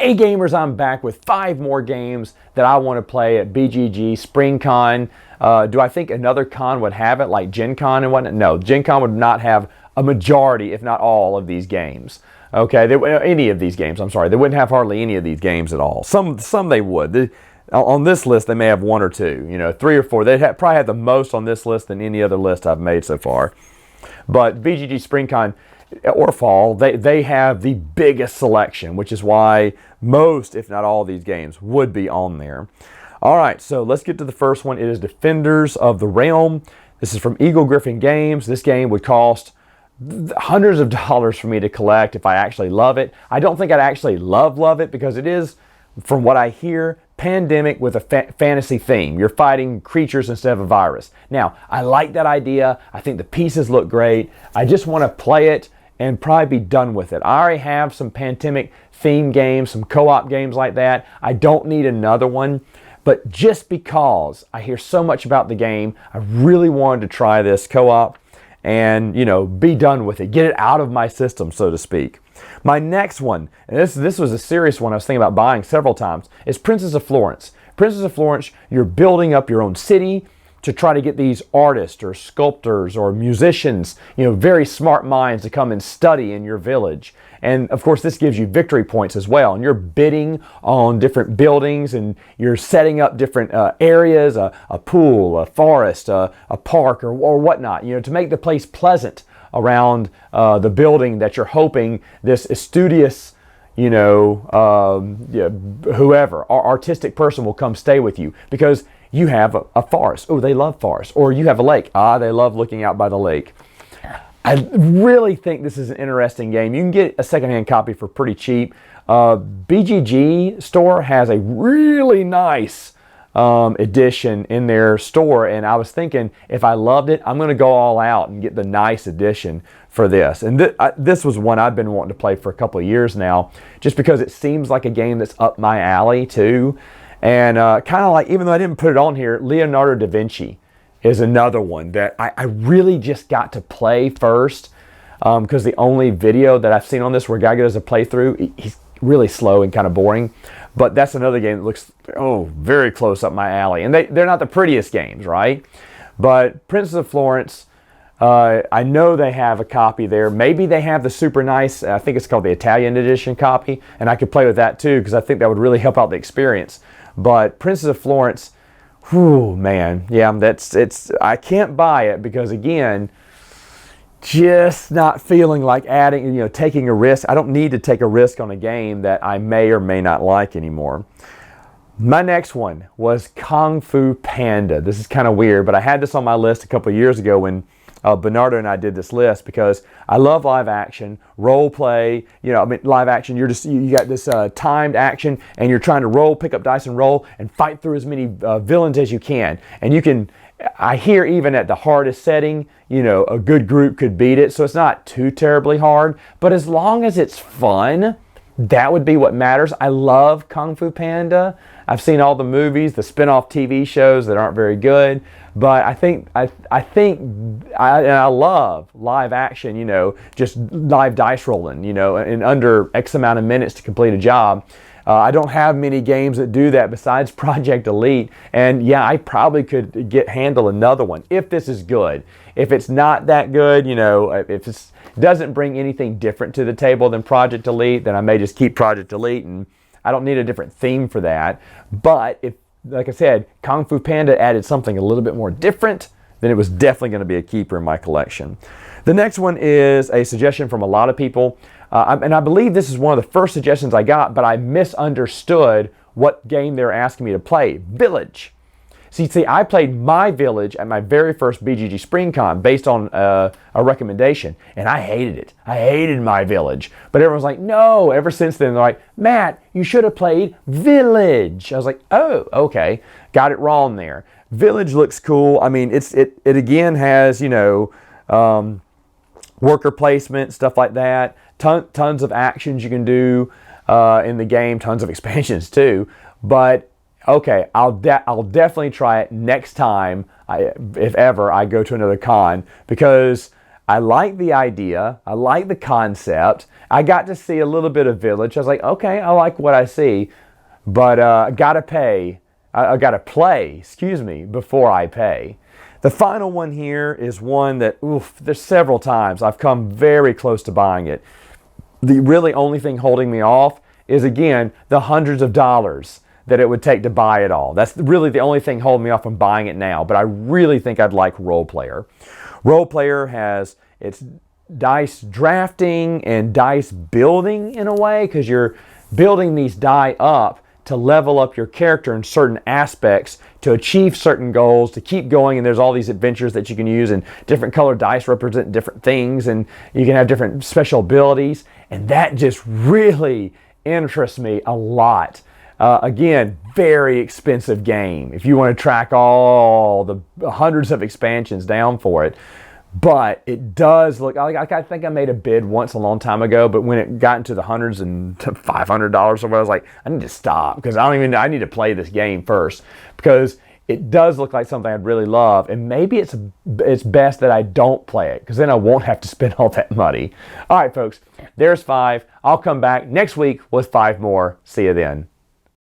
Hey gamers, I'm back with 5 more games that I want to play at BGG Spring Con. Do I think another con would have it, like Gen Con and whatnot? No, Gen Con would not have a majority, if not all, of these games. Okay, any of these games, I'm sorry. They wouldn't have hardly any of these games at all. Some they would. On this list, they may have 1 or 2, 3 or 4. They'd probably have the most on this list than any other list I've made so far. But BGG Spring Con or fall, they have the biggest selection, which is why most, if not all, of these games would be on there. All right, so let's get to the first one. It is Defenders of the Realm. This is from Eagle Griffin Games. This game would cost hundreds of dollars for me to collect if I actually love it. I don't think I'd actually love it because it is, from what I hear, pandemic with a fantasy theme. You're fighting creatures instead of a virus. Now, I like that idea. I think the pieces look great. I just want to play it and probably be done with it. I already have some pandemic theme games, some co-op games like that. I don't need another one. But just because I hear so much about the game, I really wanted to try this co-op and, be done with it. Get it out of my system, so to speak. My next one, and this was a serious one I was thinking about buying several times, is Princess of Florence. Princess of Florence, you're building up your own city to try to get these artists or sculptors or musicians, very smart minds to come and study in your village. And of course, this gives you victory points as well. And you're bidding on different buildings and you're setting up different areas, a pool, a forest, a park, or whatnot, to make the place pleasant around the building that you're hoping this studious, whoever, artistic person will come stay with you because you have a forest. Oh, they love forests. Or you have a lake. They love looking out by the lake. I really think this is an interesting game. You can get a secondhand copy for pretty cheap. BGG store has a really nice edition in their store, and I was thinking if I loved it, I'm going to go all out and get the nice edition for this. And this was one I've been wanting to play for a couple of years now, just because it seems like a game that's up my alley too. And kind of like, even though I didn't put it on here, Leonardo Da Vinci is another one that I really just got to play first because the only video that I've seen on this where a guy does a playthrough, he's really slow and kind of boring. But that's another game that looks, very close up my alley. And they're not the prettiest games, right? But Princess of Florence, I know they have a copy there. Maybe they have the super nice, I think it's called the Italian edition copy, and I could play with that too because I think that would really help out the experience. But Princess of Florence, whew, man, yeah, I can't buy it because, again, just not feeling like taking a risk. I don't need to take a risk on a game that I may or may not like anymore. My next one was Kung Fu Panda. This is kind of weird, but I had this on my list a couple of years ago when Bernardo and I did this list because I love live action, role play. Live action, you got this timed action and you're trying to roll, pick up dice and roll and fight through as many villains as you can. And I hear even at the hardest setting, a good group could beat it. So it's not too terribly hard, but as long as it's fun, that would be what matters. I love Kung Fu Panda. I've seen all the movies, the spin-off TV shows that aren't very good, but I love live action, just live dice rolling, in under X amount of minutes to complete a job. I don't have many games that do that besides Project Elite, and yeah, I probably could handle another one if this is good. If it's not that good, if it doesn't bring anything different to the table than Project Elite, then I may just keep Project Elite, and I don't need a different theme for that. But if, like I said, Kung Fu Panda added something a little bit more different, then it was definitely going to be a keeper in my collection. The next one is a suggestion from a lot of people, and I believe this is one of the first suggestions I got, but I misunderstood what game they were asking me to play. Village. See, I played My Village at my very first BGG Spring Con based on a recommendation, and I hated it. I hated My Village. But everyone's like, no. Ever since then, they're like, Matt, you should have played Village. I was like, oh, okay. Got it wrong there. Village looks cool. I mean, it again has, worker placement, stuff like that. Tons of actions you can do in the game. Tons of expansions too. But okay, I'll definitely try it next time if ever I go to another con, because I like the idea. I like the concept. I got to see a little bit of Village. I was like, okay, I like what I see, but I gotta pay. I gotta play, excuse me, before I pay. The final one here is one that, there's several times I've come very close to buying it. The really only thing holding me off is, again, the hundreds of dollars that it would take to buy it all. That's really the only thing holding me off from buying it now, but I really think I'd like Role Player. Role Player has its dice drafting and dice building in a way, because you're building these die up to level up your character in certain aspects, to achieve certain goals, to keep going, and there's all these adventures that you can use, and different colored dice represent different things, and you can have different special abilities, and that just really interests me a lot. Again, very expensive game if you want to track all the hundreds of expansions down for it. But it does look, I think I made a bid once a long time ago, but when it got into the hundreds and $500 or whatever, I was like, I need to stop, because I need to play this game first, because it does look like something I'd really love, and maybe it's best that I don't play it, because then I won't have to spend all that money. All right, folks, there's 5. I'll come back next week with 5 more. See you then.